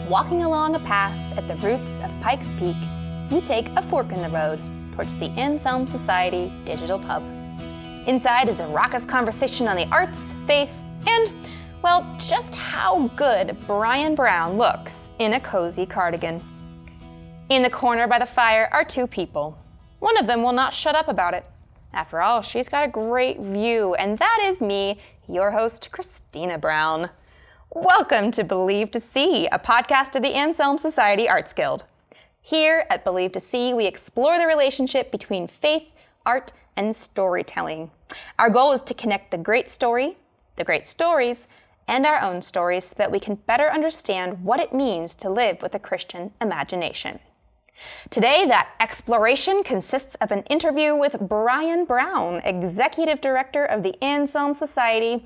Walking along a path at the roots of Pikes Peak, you take a fork in the road towards the Anselm Society Digital Pub. Inside is a raucous conversation on the arts, faith, and, well, just how good Brian Brown looks in a cozy cardigan. In the corner by the fire are two people. One of them will not shut up about it. After all, she's got a great view, and that is me, your host, Christina Brown. Welcome to Believe to See, a podcast of the Anselm Society Arts Guild. Here at Believe to See, we explore the relationship between faith, art, and storytelling. Our goal is to connect the great story, the great stories, and our own stories so that we can better understand what it means to live with a Christian imagination. Today, that exploration consists of an interview with Brian Brown, Executive Director of the Anselm Society,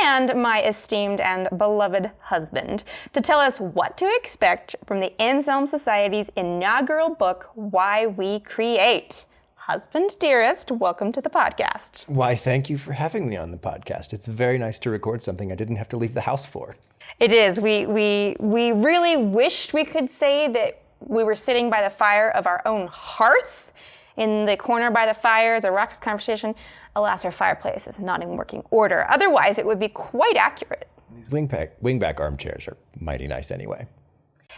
and my esteemed and beloved husband, to tell us what to expect from the Anselm Society's inaugural book, Why We Create. Husband dearest, welcome to the podcast. Why, thank you for having me on the podcast. It's very nice to record something I didn't have to leave the house for. It is. We really wished we could say that we were sitting by the fire of our own hearth. In the corner by the fire is a raucous conversation. Alas, our fireplace is not in working order. Otherwise, it would be quite accurate. These wingback armchairs are mighty nice anyway.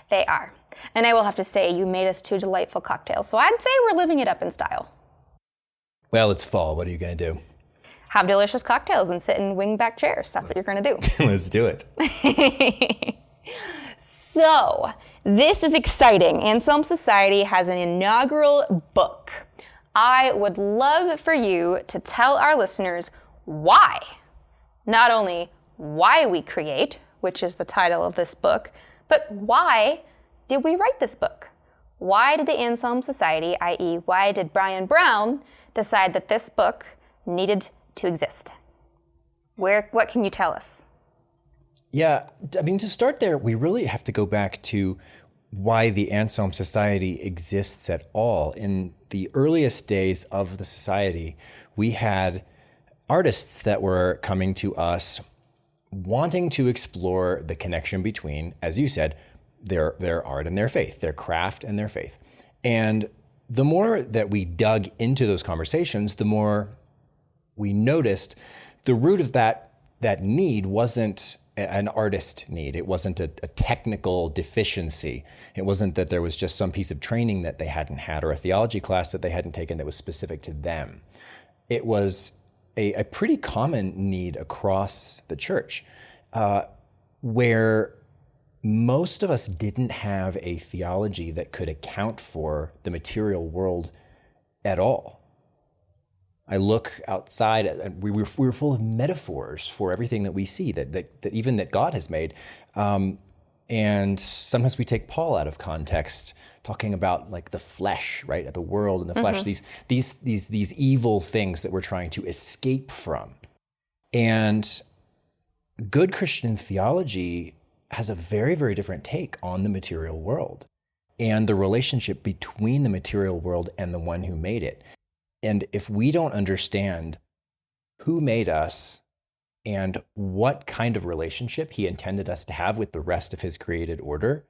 They are. And I will have to say, you made us two delightful cocktails, so I'd say we're living it up in style. Well, it's fall. What are you going to do? Have delicious cocktails and sit in wingback chairs. That's what you're going to do. Let's do it. So, this is exciting. Anselm Society has an inaugural book. I would love for you to tell our listeners why. Not only why we create, which is the title of this book, but why did we write this book? Why did the Anselm Society, i.e., why did Brian Brown decide that this book needed to exist? What can you tell us? Yeah, I mean, to start there, we really have to go back to why the Anselm Society exists at all. In the earliest days of the society, we had artists that were coming to us wanting to explore the connection between, as you said, their art and their faith, their craft and their faith. And the more that we dug into those conversations, the more we noticed the root of that need wasn't an artist need. It wasn't a technical deficiency. It wasn't that there was just some piece of training that they hadn't had or a theology class that they hadn't taken that was specific to them. It was a pretty common need across the church where most of us didn't have a theology that could account for the material world at all. I look outside, and we were full of metaphors for everything that we see, that even that God has made. And sometimes we take Paul out of context, talking about like the flesh, right? The world and the flesh, these evil things that we're trying to escape from. And good Christian theology has a very, very different take on the material world and the relationship between the material world and the one who made it. And if we don't understand who made us and what kind of relationship he intended us to have with the rest of his created order,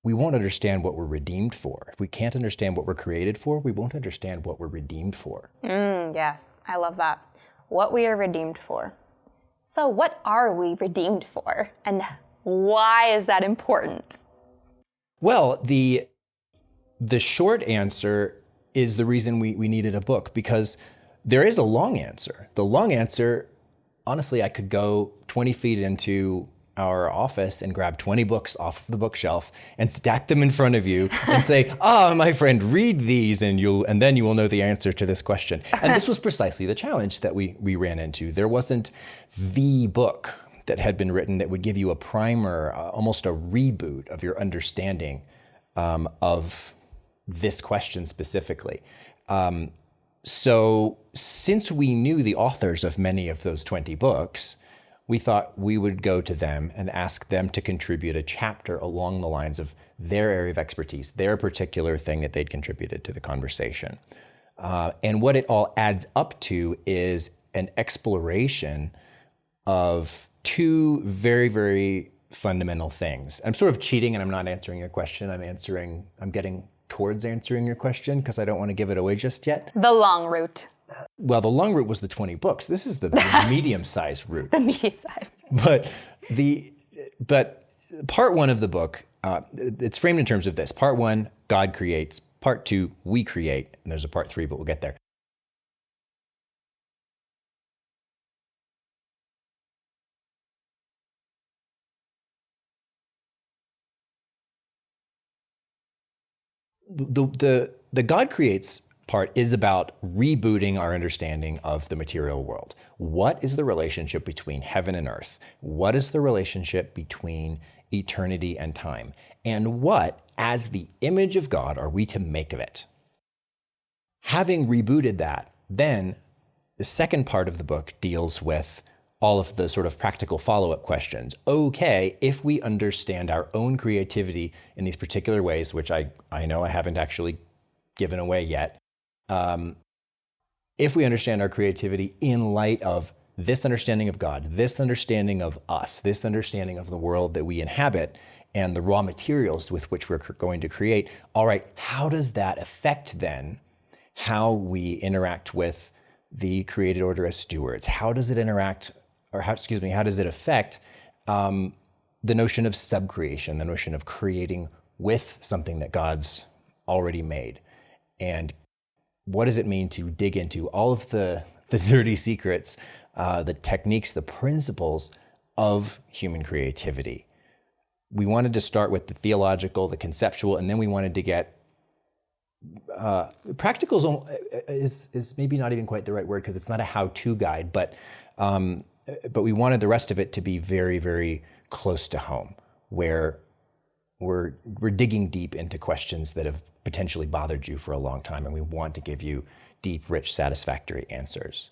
we won't understand what we're redeemed for. If we can't understand what we're created for, we won't understand what we're redeemed for. Yes, I love that. What we are redeemed for. So what are we redeemed for? And why is that important? Well, the short answer is the reason we needed a book, because there is a long answer. The long answer, honestly, I could go 20 feet into our office and grab 20 books off of the bookshelf and stack them in front of you and say, my friend, read these and then you will know the answer to this question. And this was precisely the challenge that we ran into. There wasn't the book that had been written that would give you a primer, almost a reboot of your understanding of this question specifically. So since we knew the authors of many of those 20 books, we thought we would go to them and ask them to contribute a chapter along the lines of their area of expertise, their particular thing that they'd contributed to the conversation. And what it all adds up to is an exploration of two very, very fundamental things. I'm sort of cheating and I'm not answering your question. I'm getting towards answering your question because I don't want to give it away just yet. The long route. Well, the long route was the 20 books. This is the medium-sized route. The medium-sized. But part one of the book, it's framed in terms of this. Part one, God creates. Part two, we create. And there's a part three, but we'll get there. The God creates part is about rebooting our understanding of the material world. What is the relationship between heaven and earth? What is the relationship between eternity and time? And what, as the image of God, are we to make of it? Having rebooted that, then the second part of the book deals with all of the sort of practical follow-up questions. Okay, if we understand our own creativity in these particular ways, which I know I haven't actually given away yet, if we understand our creativity in light of this understanding of God, this understanding of us, this understanding of the world that we inhabit, and the raw materials with which we're going to create, all right, how does that affect then how we interact with the created order as stewards? How does it interact, or how does it affect the notion of subcreation, the notion of creating with something that God's already made? And what does it mean to dig into all of the dirty secrets, the techniques, the principles of human creativity? We wanted to start with the theological, the conceptual, and then we wanted to get practical is maybe not even quite the right word because it's not a how-to guide, but we wanted the rest of it to be very, very close to home, where we're digging deep into questions that have potentially bothered you for a long time, and we want to give you deep, rich, satisfactory answers.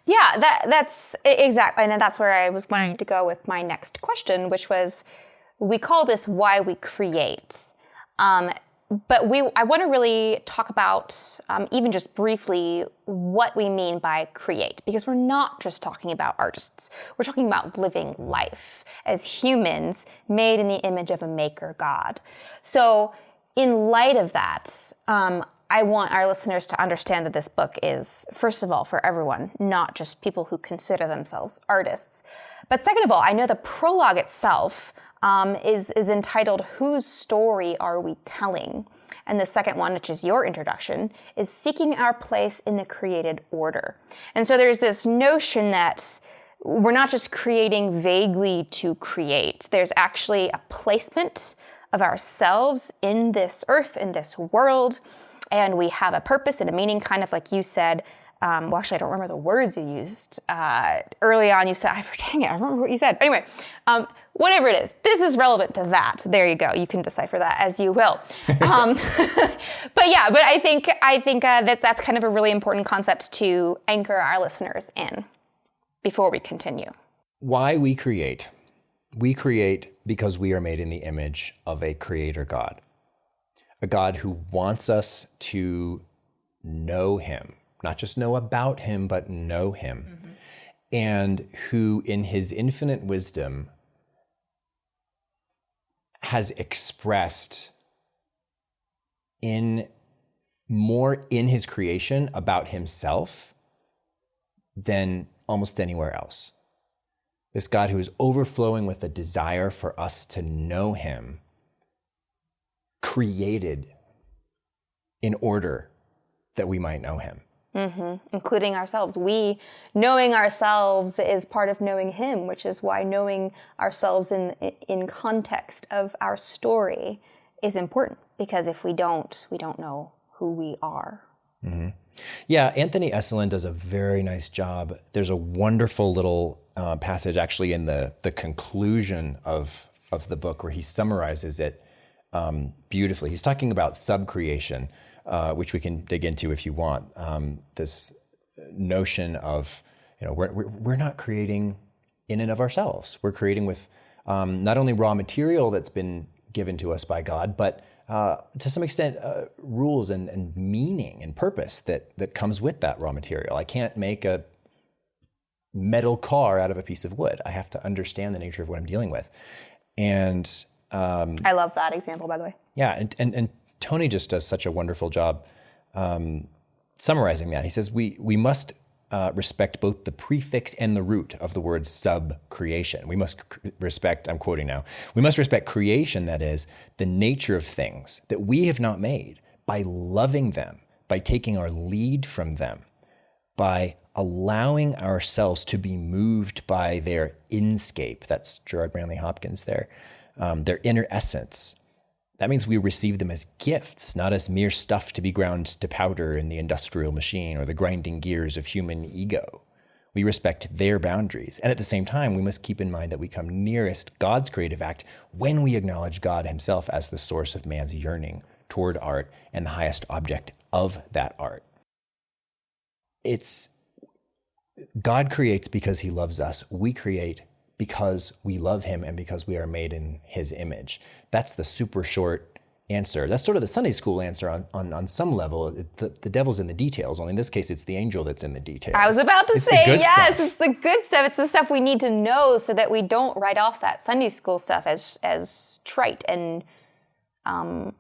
Yeah, that's exactly, and that's where I was wanting to go with my next question, which was, we call this why we create. But I want to really talk about, even just briefly, what we mean by create, because we're not just talking about artists. We're talking about living life as humans made in the image of a maker God. So in light of that, I want our listeners to understand that this book is, first of all, for everyone, not just people who consider themselves artists. But second of all, I know the prologue itself is entitled, Whose Story Are We Telling? And the second one, which is your introduction, is Seeking Our Place in the Created Order. And so there's this notion that we're not just creating vaguely to create. There's actually a placement of ourselves in this earth, in this world, and we have a purpose and a meaning, kind of like you said. Well, actually, I don't remember the words you used. Early on, you said, dang it, I remember what you said. Anyway, whatever it is, this is relevant to that. There you go. You can decipher that as you will. But I think that's kind of a really important concept to anchor our listeners in before we continue. Why we create. We create because we are made in the image of a creator God, a God who wants us to know him. Not just know about him, but know him. Mm-hmm. And who in his infinite wisdom has expressed more in his creation about himself than almost anywhere else. This God who is overflowing with a desire for us to know him, created in order that we might know him. Mm-hmm. Including ourselves. We knowing ourselves is part of knowing him, which is why knowing ourselves in context of our story is important. Because if we don't know who we are. Mm-hmm. Yeah, Anthony Esolen does a very nice job. There's a wonderful little passage actually in the conclusion of the book where he summarizes it beautifully. He's talking about subcreation. Which we can dig into if you want. This notion of, we're not creating in and of ourselves. We're creating with not only raw material that's been given to us by God, but to some extent rules and meaning and purpose that comes with that raw material. I can't make a metal car out of a piece of wood. I have to understand the nature of what I'm dealing with. And I love that example, by the way. yeah, and Tony just does such a wonderful job summarizing that. He says we must respect both the prefix and the root of the word sub-creation. We must respect, I'm quoting now, we must respect creation, that is, the nature of things that we have not made, by loving them, by taking our lead from them, by allowing ourselves to be moved by their inscape. That's Gerard Manley Hopkins there, their inner essence. That means we receive them as gifts, not as mere stuff to be ground to powder in the industrial machine or the grinding gears of human ego. We respect their boundaries. And at the same time, we must keep in mind that we come nearest God's creative act when we acknowledge God himself as the source of man's yearning toward art and the highest object of that art. It's God creates because he loves us. We create because we love him and because we are made in his image. That's the super short answer. That's sort of the Sunday school answer on some level. The devil's in the details, only in this case, it's the angel that's in the details. I was about to It's say, the good yes, stuff. it's the good stuff. It's the stuff we need to know so that we don't write off that Sunday school stuff as trite and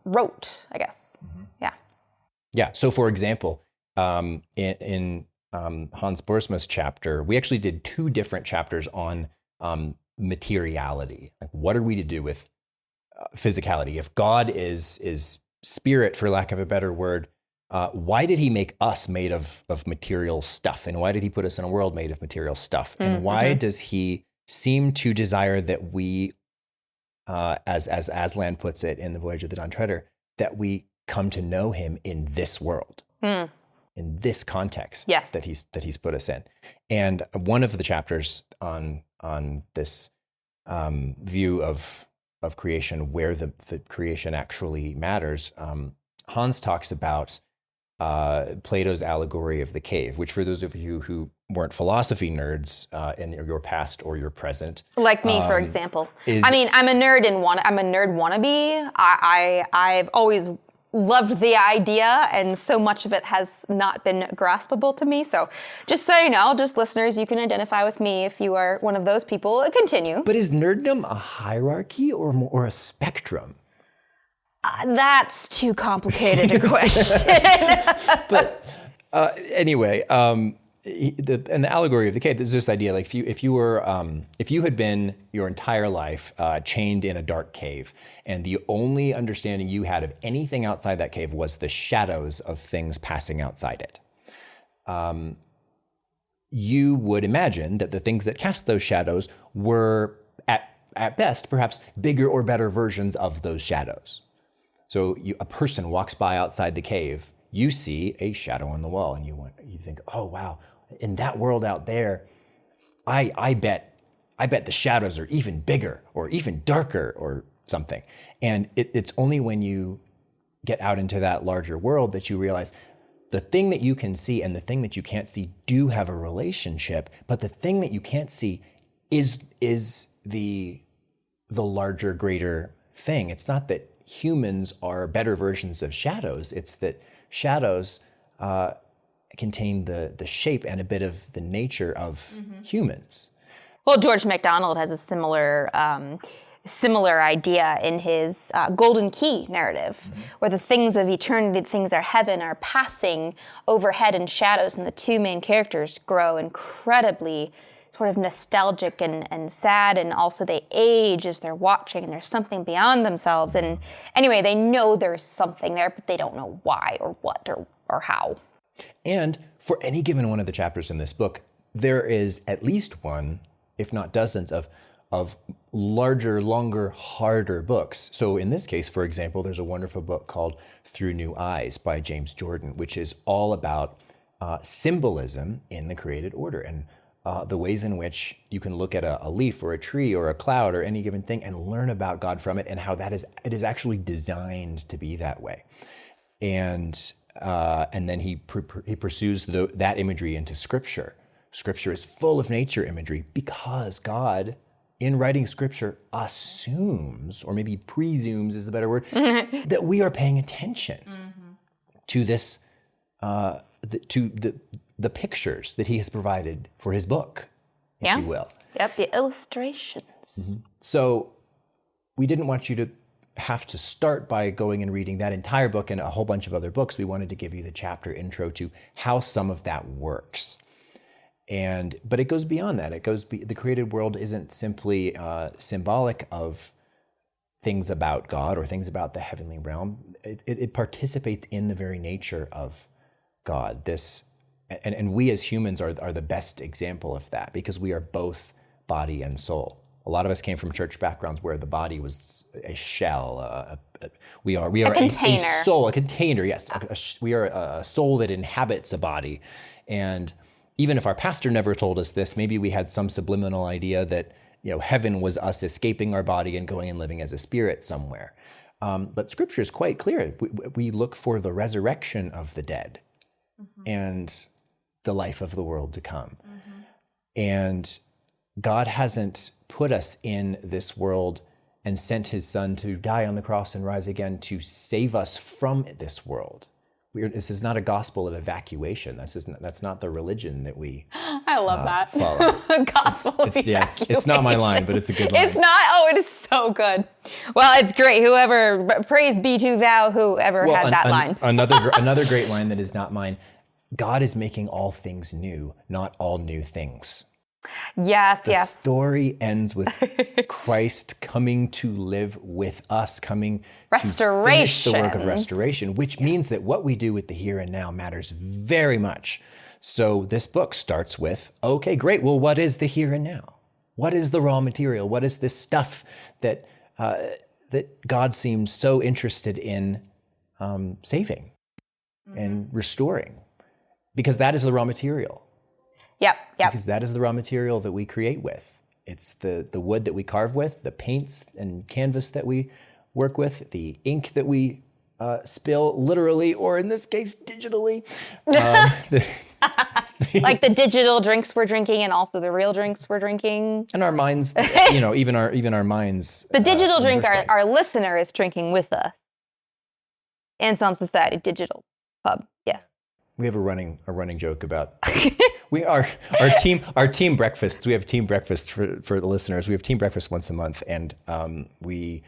rote, I guess. Mm-hmm. Yeah. Yeah. So, for example, in Hans Boersma's chapter, we actually did 2 different chapters on materiality. Like, what are we to do with physicality? If God is spirit, for lack of a better word, why did he make us made of material stuff? And why did he put us in a world made of material stuff? And why does he seem to desire that we, as Aslan puts it in The Voyage of the Dawn Treader, that we come to know him in this world, in this context that he's put us in? And one of the chapters on this view of creation, where the creation actually matters, Hans talks about Plato's allegory of the cave, which, for those of you who weren't philosophy nerds in your past or your present, Like me, for example. I'm a nerd I'm a nerd wannabe. I've always loved the idea, and so much of it has not been graspable to me. So just so you know, just listeners, you can identify with me if you are one of those people. Continue. But is nerddom a hierarchy or a spectrum? That's too complicated a question. But anyway, and the allegory of the cave, there's this idea, like if you had been your entire life chained in a dark cave, and the only understanding you had of anything outside that cave was the shadows of things passing outside it, you would imagine that the things that cast those shadows were at best perhaps bigger or better versions of those shadows. So a person walks by outside the cave, you see a shadow on the wall, and you think, oh wow, in that world out there, I bet the shadows are even bigger or even darker or something. And it's only when you get out into that larger world that you realize the thing that you can see and the thing that you can't see do have a relationship, but the thing that you can't see is the larger, greater thing. It's not that humans are better versions of shadows. It's that shadows contain the shape and a bit of the nature of humans. Well, George MacDonald has a similar idea in his Golden Key narrative, where the things of eternity, the things of heaven, are passing overhead in shadows, and the 2 main characters grow incredibly sort of nostalgic and sad, and also they age as they're watching, and there's something beyond themselves. And anyway, they know there's something there, but they don't know why or what or how. And for any given one of the chapters in this book, there is at least one, if not dozens, of larger, longer, harder books. So in this case, for example, there's a wonderful book called Through New Eyes by James Jordan, which is all about symbolism in the created order, and the ways in which you can look at a leaf or a tree or a cloud or any given thing and learn about God from it, and how it is actually designed to be that way. And then he pursues that imagery into Scripture. Scripture is full of nature imagery because God, in writing Scripture, assumes, or maybe presumes is the better word, that we are paying attention to this, the pictures that he has provided for his book, if you will. Yep, the illustrations. So we didn't want you to have to start by going and reading that entire book and a whole bunch of other books. We wanted to give you the chapter intro to how some of that works. But it goes beyond that. The created world isn't simply symbolic of things about God or things about the heavenly realm. It participates in the very nature of God. And we as humans are the best example of that, because we are both body and soul. A lot of us came from church backgrounds where the body was a shell. We are a container. A soul, a container. Yes, we are a soul that inhabits a body. And even if our pastor never told us this, maybe we had some subliminal idea that heaven was us escaping our body and going and living as a spirit somewhere. But Scripture is quite clear. We look for the resurrection of the dead and the life of the world to come. And God hasn't put us in this world and sent his son to die on the cross and rise again to save us from this world. This is not a gospel of evacuation. That's not the religion that we I love that. follow. Gospel of evacuation. Yes, it's not my line, but it's a good line. It's not? Oh, it is so good. Well, it's great. Praise be to thou, whoever had that line. Another great line that is not mine. God is making all things new, not all new things. Yes, The story ends with Christ coming to live with us, coming to finish the work of restoration, which means that what we do with the here and now matters very much. So this book starts with, okay, great. Well, what is the here and now? What is the raw material? What is this stuff that God seems so interested in saving and restoring? Because that is the raw material. Yep. Because that is the raw material that we create with. It's the wood that we carve with, the paints and canvas that we work with, the ink that we spill literally, or in this case, digitally. Like the digital drinks we're drinking and also the real drinks we're drinking. And our minds, even our minds. The digital drink our listener is drinking with us. Anselm Society Digital Pub, yes. We have a running joke about our team breakfasts. We have team breakfasts for the listeners. We have team breakfast once a month, and we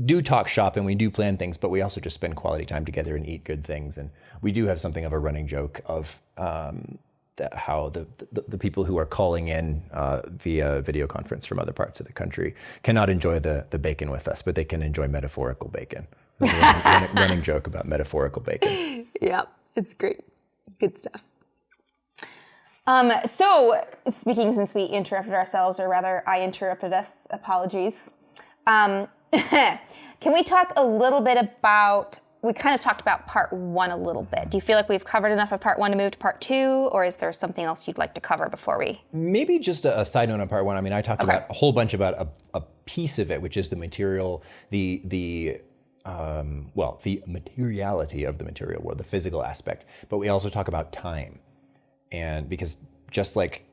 do talk shop and we do plan things, but we also just spend quality time together and eat good things. And we do have something of a running joke of how the people who are calling in via video conference from other parts of the country cannot enjoy the bacon with us, but they can enjoy metaphorical bacon. There's a running joke about metaphorical bacon. Yeah, it's great. Good stuff. So, speaking since we interrupted ourselves, or rather I interrupted us, apologies. Can we talk a little bit about, we kind of talked about part one a little bit. Do you feel like we've covered enough of part one to move to part two, or is there something else you'd like to cover before we? Maybe just a side note on part one. I mean, I talked about a whole bunch about a piece of it, which is the material, the materiality of the material world, the physical aspect. But we also talk about time. And because just like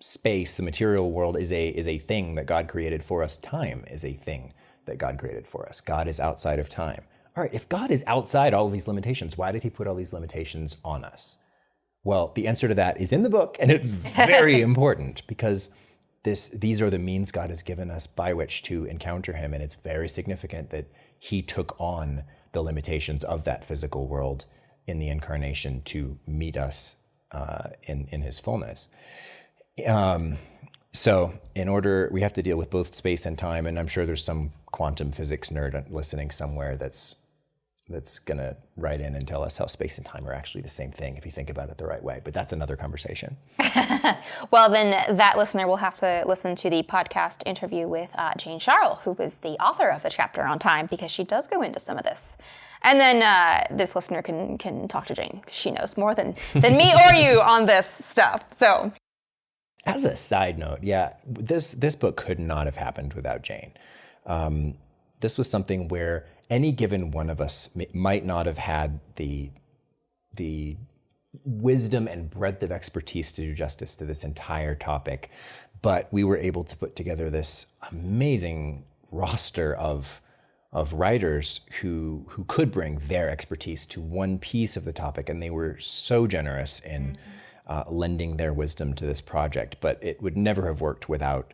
space, the material world is a thing that God created for us, time is a thing that God created for us. God is outside of time. All right, if God is outside all of these limitations, why did he put all these limitations on us? Well, the answer to that is in the book, and it's very important because these are the means God has given us by which to encounter him, and it's very significant that he took on the limitations of that physical world in the incarnation to meet us in his fullness. So we have to deal with both space and time, and I'm sure there's some quantum physics nerd listening somewhere that's going to write in and tell us how space and time are actually the same thing if you think about it the right way. But that's another conversation. Well, then that listener will have to listen to the podcast interview with Jane Sharl, who is the author of the chapter on time, because she does go into some of this. And then this listener can talk to Jane, because she knows more than me or you on this stuff. So, as a side note, yeah, this book could not have happened without Jane. This was something where any given one of us might not have had the wisdom and breadth of expertise to do justice to this entire topic, but we were able to put together this amazing roster of writers who could bring their expertise to one piece of the topic, and they were so generous in lending their wisdom to this project. But it would never have worked without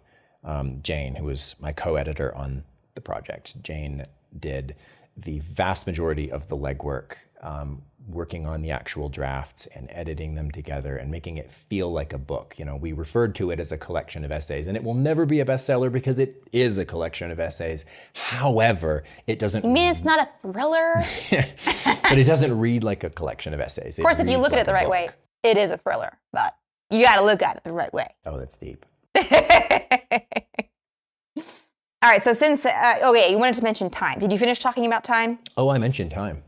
Jane, who was my co-editor on the project. Jane did the vast majority of the legwork, working on the actual drafts and editing them together and making it feel like a book. You know, we referred to it as a collection of essays, and it will never be a bestseller because it is a collection of essays. However, it doesn't... You mean it's not a thriller? But it doesn't read like a collection of essays. Of course, if you look at it the right way, it is a thriller, but you got to look at it the right way. Oh, that's deep. All right, so since, okay, you wanted to mention time. Did you finish talking about time? Oh, I mentioned time.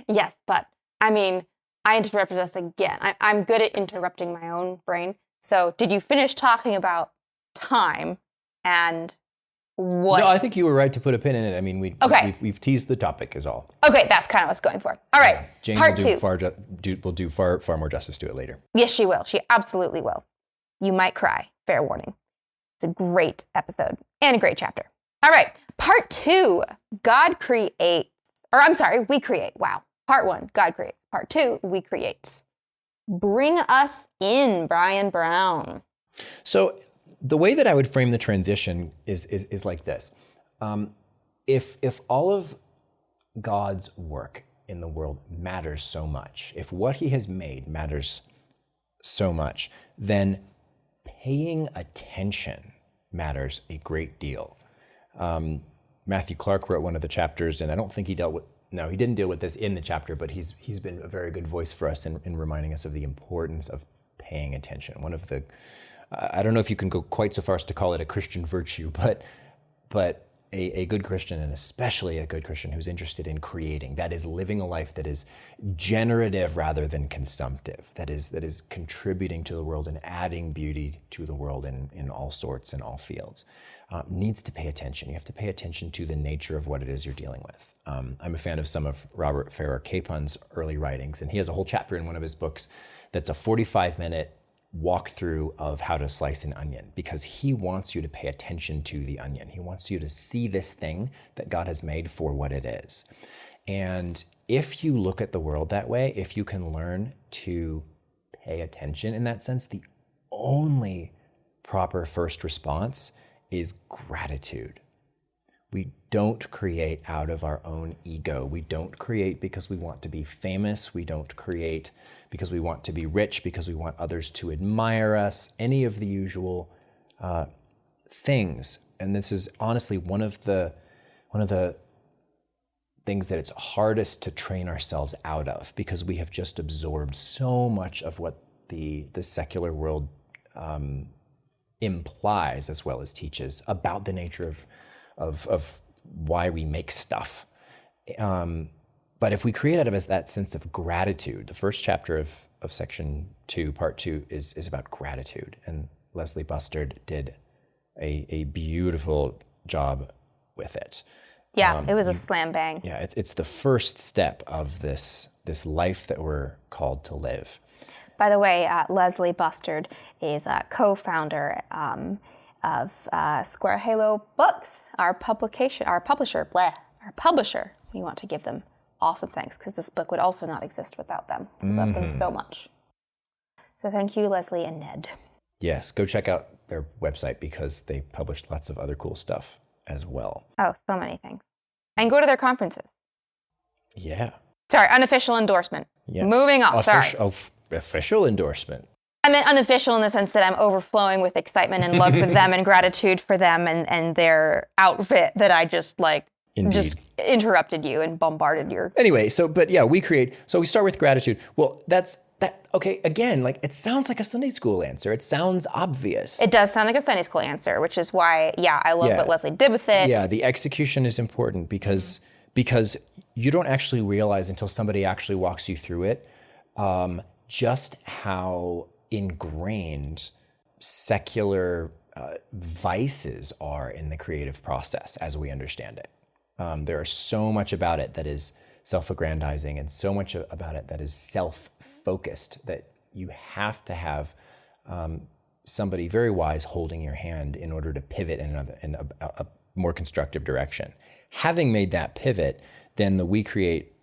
Yes, but I mean, I interrupted us again. I'm good at interrupting my own brain. So did you finish talking about time and what? No, I think you were right to put a pin in it. I mean, we've teased the topic is all. Okay, that's kind of what I was going for. All right, Jane part will do far more justice to it later. Yes, she will. She absolutely will. You might cry. Fair warning. It's a great episode and a great chapter. All right, part 2, God creates. Or I'm sorry, we create. Wow. Part 1, God creates. Part 2, we create. Bring us in, Brian Brown. So the way that I would frame the transition is like this. If all of God's work in the world matters so much, if what he has made matters so much, then paying attention matters a great deal. Matthew Clark wrote one of the chapters, and I don't think he didn't deal with this in the chapter, but he's been a very good voice for us in reminding us of the importance of paying attention. One of the, I don't know if you can go quite so far as to call it a Christian virtue, but a good Christian, and especially a good Christian who's interested in creating, that is living a life that is generative rather than consumptive, that is contributing to the world and adding beauty to the world in all sorts and all fields, needs to pay attention. You have to pay attention to the nature of what it is you're dealing with. I'm a fan of some of Robert Farrar Capon's early writings, and he has a whole chapter in one of his books that's a 45-minute walkthrough of how to slice an onion, because he wants you to pay attention to the onion. He wants you to see this thing that God has made for what it is. And if you look at the world that way, if you can learn to pay attention in that sense, the only proper first response is gratitude. We don't create out of our own ego. We don't create because we want to be famous. We don't create because we want to be rich, because we want others to admire us, any of the usual things. And this is honestly one of the things that it's hardest to train ourselves out of, because we have just absorbed so much of what the secular world implies as well as teaches about the nature of why we make stuff. But if we create out of us that sense of gratitude, the first chapter of section 2, part 2, is about gratitude. And Leslie Bustard did a beautiful job with it. Yeah, it was a slam bang. Yeah, it's the first step of this life that we're called to live. By the way, Leslie Bustard is a co-founder of Square Halo Books, our publisher. We want to give them awesome thanks, because this book would also not exist without them. We love them so much. So thank you, Leslie and Ned. Yes, go check out their website, because they published lots of other cool stuff as well. Oh, so many things. And go to their conferences. Yeah. Sorry, unofficial endorsement. Yeah. Moving on, Official endorsement. I meant unofficial in the sense that I'm overflowing with excitement and love for them and gratitude for them and their outfit that I just just interrupted you and bombarded your... Anyway, we create. So we start with gratitude. Well, okay, again, it sounds like a Sunday school answer. It sounds obvious. It does sound like a Sunday school answer, which is why, I love what Leslie did with it. Yeah, the execution is important because you don't actually realize until somebody actually walks you through it just how ingrained secular vices are in the creative process as we understand it. There is so much about it that is self-aggrandizing, and so much about it that is self-focused, that you have to have somebody very wise holding your hand in order to pivot in a more constructive direction. Having made that pivot, then the We Create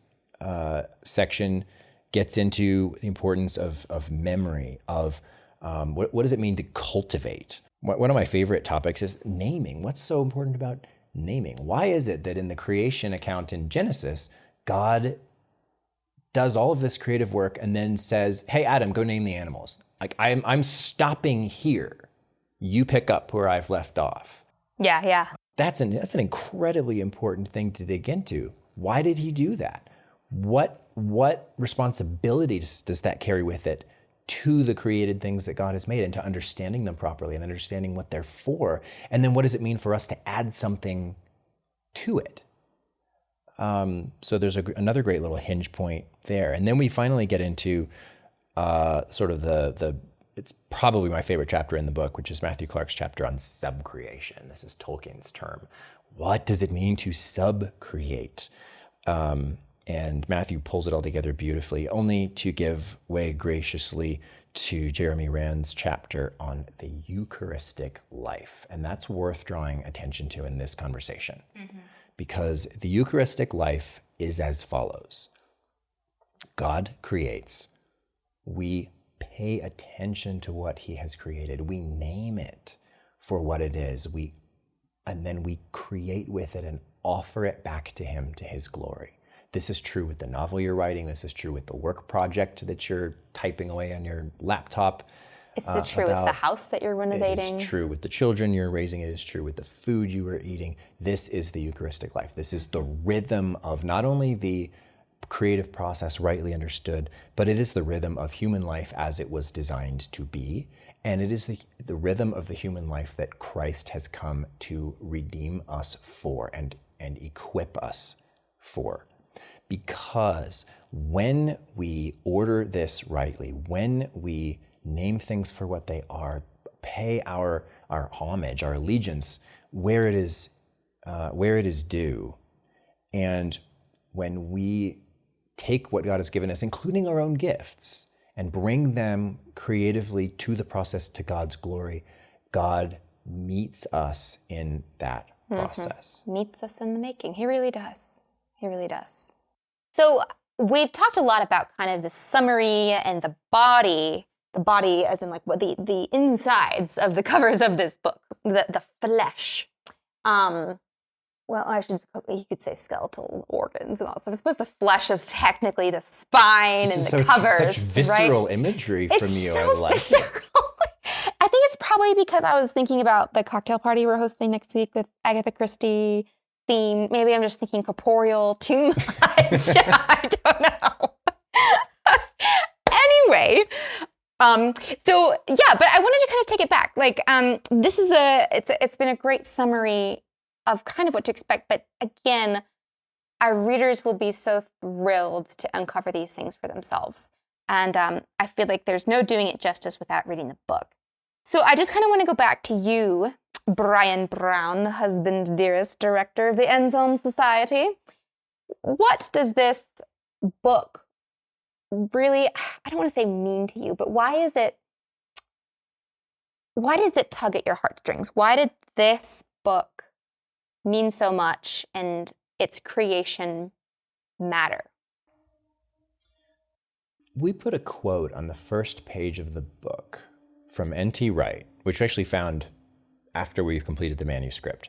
section gets into the importance of memory, of what does it mean to cultivate? One of my favorite topics is naming. What's so important about naming? Why is it that in the creation account in Genesis, God does all of this creative work and then says, hey, Adam, go name the animals. Like, I'm stopping here. You pick up where I've left off. Yeah. That's an incredibly important thing to dig into. Why did he do that? What responsibilities does that carry with it to the created things that God has made, and to understanding them properly and understanding what they're for? And then what does it mean for us to add something to it? So there's another great little hinge point there. And then we finally get into sort of it's probably my favorite chapter in the book, which is Matthew Clark's chapter on subcreation. This is Tolkien's term. What does it mean to subcreate? And Matthew pulls it all together beautifully, only to give way graciously to Jeremy Rand's chapter on the Eucharistic life. And that's worth drawing attention to in this conversation. Mm-hmm. Because the Eucharistic life is as follows. God creates. We pay attention to what he has created. We name it for what it is. And then we create with it and offer it back to him, to his glory. This is true with the novel you're writing. This is true with the work project that you're typing away on your laptop. Is it true with the house that you're renovating? It is true with the children you're raising. It is true with the food you are eating. This is the Eucharistic life. This is the rhythm of not only the creative process rightly understood, but it is the rhythm of human life as it was designed to be. And it is the rhythm of the human life that Christ has come to redeem us for and equip us for. Because when we order this rightly, when we name things for what they are, pay our homage, our allegiance where it is due, and when we take what God has given us, including our own gifts, and bring them creatively to the process to God's glory, God meets us in that process. Meets us in the making. He really does. He really does. So we've talked a lot about kind of the summary and the body as in like what the insides of the covers of this book, the flesh. Well, you could say skeletal organs and all stuff. I suppose the flesh is technically the spine and the covers. Such visceral imagery from you. I like it. I think it's probably because I was thinking about the cocktail party we're hosting next week with Agatha Christie theme. Maybe I'm just thinking corporeal too much. I don't know. Anyway, so yeah, but I wanted to kind of take it back. Like, this is it's been a great summary of kind of what to expect. But again, our readers will be so thrilled to uncover these things for themselves. And I feel like there's no doing it justice without reading the book. So I just kind of want to go back to you, Brian Brown, husband, dearest, director of the Anselm Society. What does this book really, I don't want to say mean to you, but why does it tug at your heartstrings? Why did this book mean so much and its creation matter? We put a quote on the first page of the book from N.T. Wright, which we actually found after we completed the manuscript.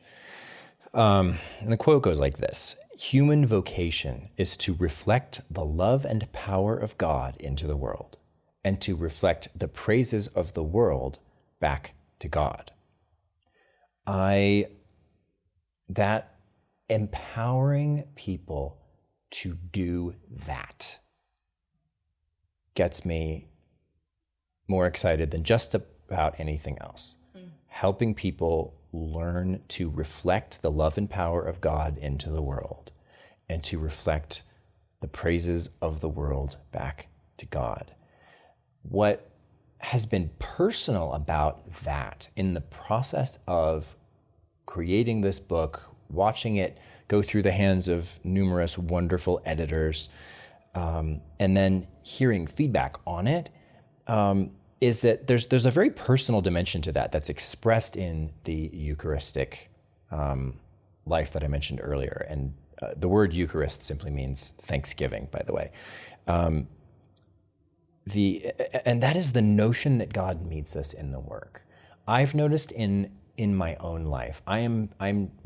And the quote goes like this: "Human vocation is to reflect the love and power of God into the world, and to reflect the praises of the world back to God." That empowering people to do that gets me more excited than just about anything else. Helping people learn to reflect the love and power of God into the world, and to reflect the praises of the world back to God. What has been personal about that in the process of creating this book, watching it go through the hands of numerous wonderful editors, and then hearing feedback on it, is that there's a very personal dimension to that that's expressed in the Eucharistic life that I mentioned earlier. And the word Eucharist simply means thanksgiving, by the way. And that is the notion that God meets us in the work. I've noticed in my own life, I'm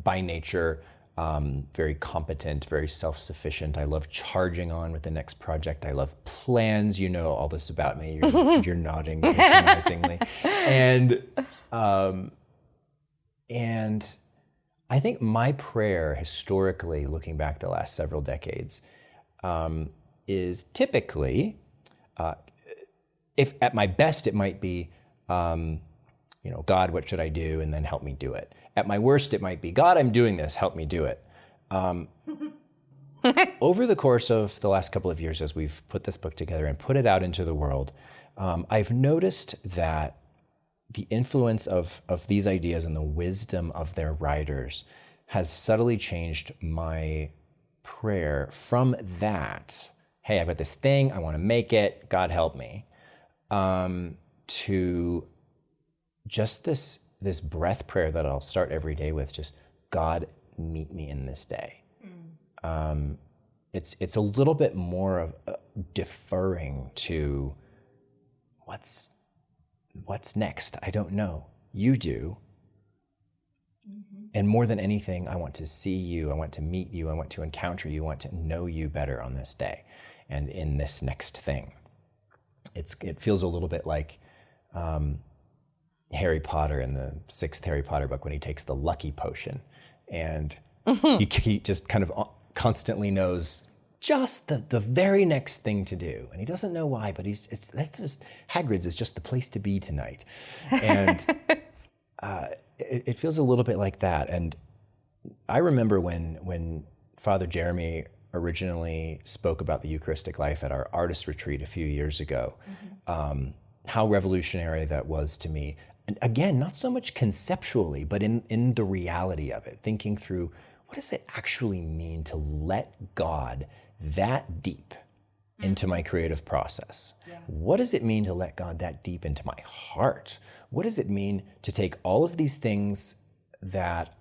by nature very competent, very self-sufficient. I love charging on with the next project. I love plans. You know all this about me. You're nodding patronizingly. And I think my prayer historically, looking back the last several decades, is typically, if at my best, it might be, God, what should I do? And then help me do it. At my worst, it might be, God, I'm doing this, help me do it. Over the course of the last couple of years, as we've put this book together and put it out into the world, I've noticed that the influence of these ideas and the wisdom of their writers has subtly changed my prayer from that, hey, I've got this thing, I want to make it, God help me, to just this breath prayer that I'll start every day with, just God, meet me in this day. It's a little bit more of deferring to what's next. I don't know. You do. And more than anything, I want to see you. I want to meet you. I want to encounter you. I want to know you better on this day and in this next thing. It feels a little bit like Harry Potter in the 6th Harry Potter book when he takes the lucky potion, and he just kind of constantly knows just the very next thing to do, and he doesn't know why, but Hagrid's is just the place to be tonight, and it feels a little bit like that. And I remember when Father Jeremy originally spoke about the Eucharistic life at our artist retreat a few years ago, how revolutionary that was to me. And again, not so much conceptually, but in the reality of it, thinking through, what does it actually mean to let God that deep into my creative process? Yeah. What does it mean to let God that deep into my heart? What does it mean to take all of these things that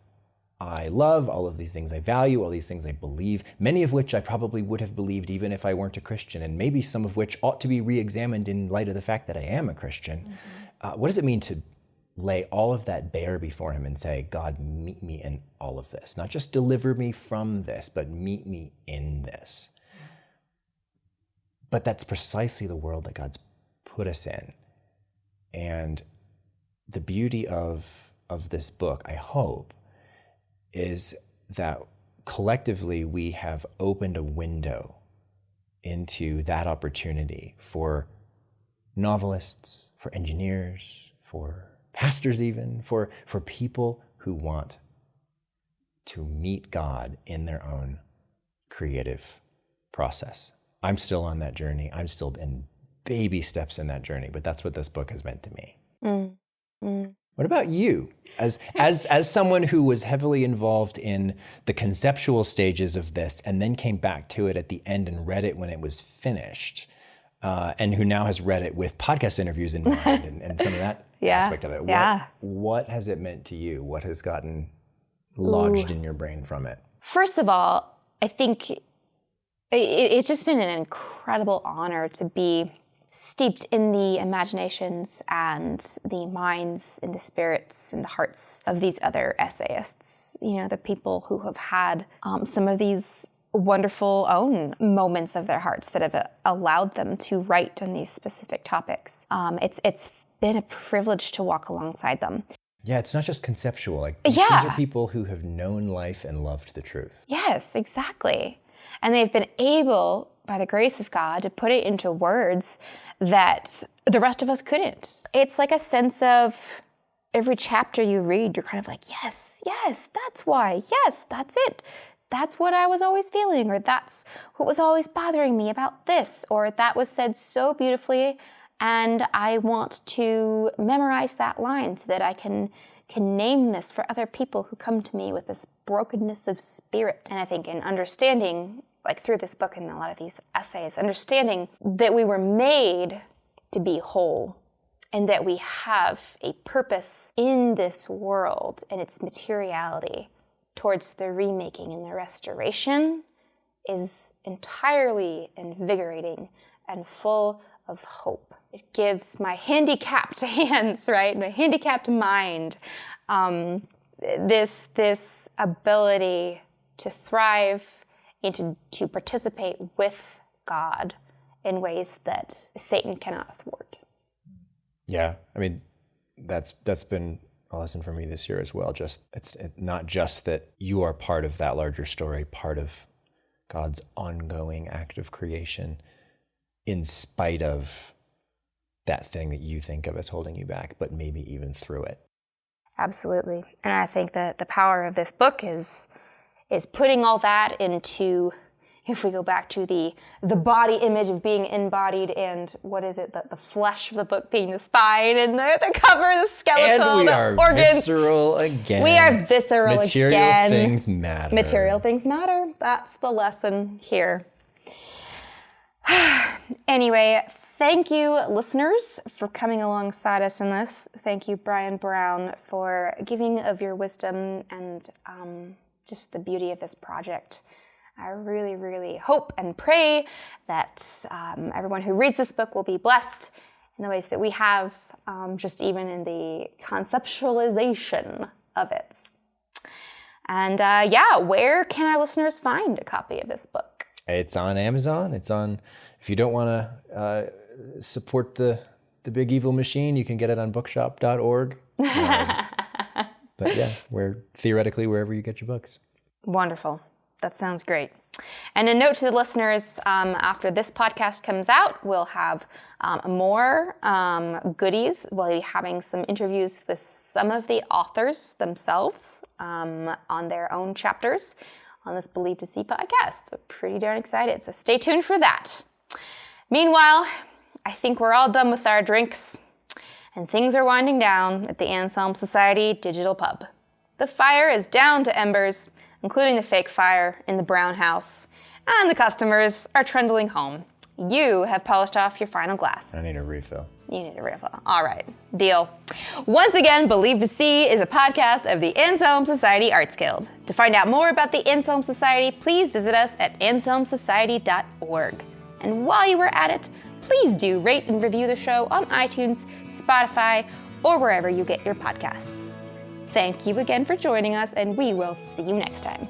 I love, all of these things I value, all these things I believe, many of which I probably would have believed even if I weren't a Christian, and maybe some of which ought to be re-examined in light of the fact that I am a Christian. What does it mean to lay all of that bare before him and say, God, meet me in all of this? Not just deliver me from this, but meet me in this. But that's precisely the world that God's put us in. And the beauty of this book, I hope, is that collectively we have opened a window into that opportunity for novelists, for engineers, for pastors even, for people who want to meet God in their own creative process. I'm still on that journey. I'm still in baby steps in that journey, but that's what this book has meant to me. What about you? As someone who was heavily involved in the conceptual stages of this and then came back to it at the end and read it when it was finished, and who now has read it with podcast interviews in mind and some of that aspect of it. What has it meant to you? What has gotten lodged in your brain from it? First of all, I think it's just been an incredible honor to be steeped in the imaginations and the minds and the spirits and the hearts of these other essayists, the people who have had some of these wonderful own moments of their hearts that have allowed them to write on these specific topics. It's been a privilege to walk alongside them. Yeah, it's not just conceptual. These are people who have known life and loved the truth. Yes, exactly. And they've been able, by the grace of God, to put it into words that the rest of us couldn't. It's like a sense of every chapter you read, you're kind of like, yes, that's why. Yes, that's it. That's what I was always feeling, or that's what was always bothering me about this, or that was said so beautifully, and I want to memorize that line so that I can name this for other people who come to me with this brokenness of spirit. And I think in understanding, through this book and a lot of these essays, understanding that we were made to be whole and that we have a purpose in this world and its materiality towards the remaking and the restoration is entirely invigorating and full of hope. It gives my handicapped hands, right, my handicapped mind, this ability to thrive and to participate with God in ways that Satan cannot thwart. Yeah, I mean, that's been a lesson for me this year as well. It's not just that you are part of that larger story, part of God's ongoing act of creation, in spite of that thing that you think of as holding you back, but maybe even through it. Absolutely. And I think that the power of this book is putting all that into, if we go back to the body image of being embodied, and what is it, the flesh of the book being the spine, and the cover, the skeletal, and we the are organs. Visceral again. We are visceral Material again. Material things matter. Material things matter. That's the lesson here. Anyway, thank you, listeners, for coming alongside us in this. Thank you, Brian Brown, for giving of your wisdom and just the beauty of this project. I really, really hope and pray that everyone who reads this book will be blessed in the ways that we have, just even in the conceptualization of it. And where can our listeners find a copy of this book? It's on Amazon. It's on, if you don't want to support the big evil machine, you can get it on bookshop.org. But yeah, we're theoretically wherever you get your books. Wonderful. That sounds great. And a note to the listeners, after this podcast comes out, we'll have more goodies. We'll be having some interviews with some of the authors themselves on their own chapters on this Believe to See podcast. We're pretty darn excited, so stay tuned for that. Meanwhile, I think we're all done with our drinks, and things are winding down at the Anselm Society Digital Pub. The fire is down to embers, including the fake fire in the brown house, and the customers are trundling home. You have polished off your final glass. I need a refill. You need a refill. All right, deal. Once again, Believe to See is a podcast of the Anselm Society Arts Guild. To find out more about the Anselm Society, please visit us at anselmsociety.org. And while you are at it, please do rate and review the show on iTunes, Spotify, or wherever you get your podcasts. Thank you again for joining us, and we will see you next time.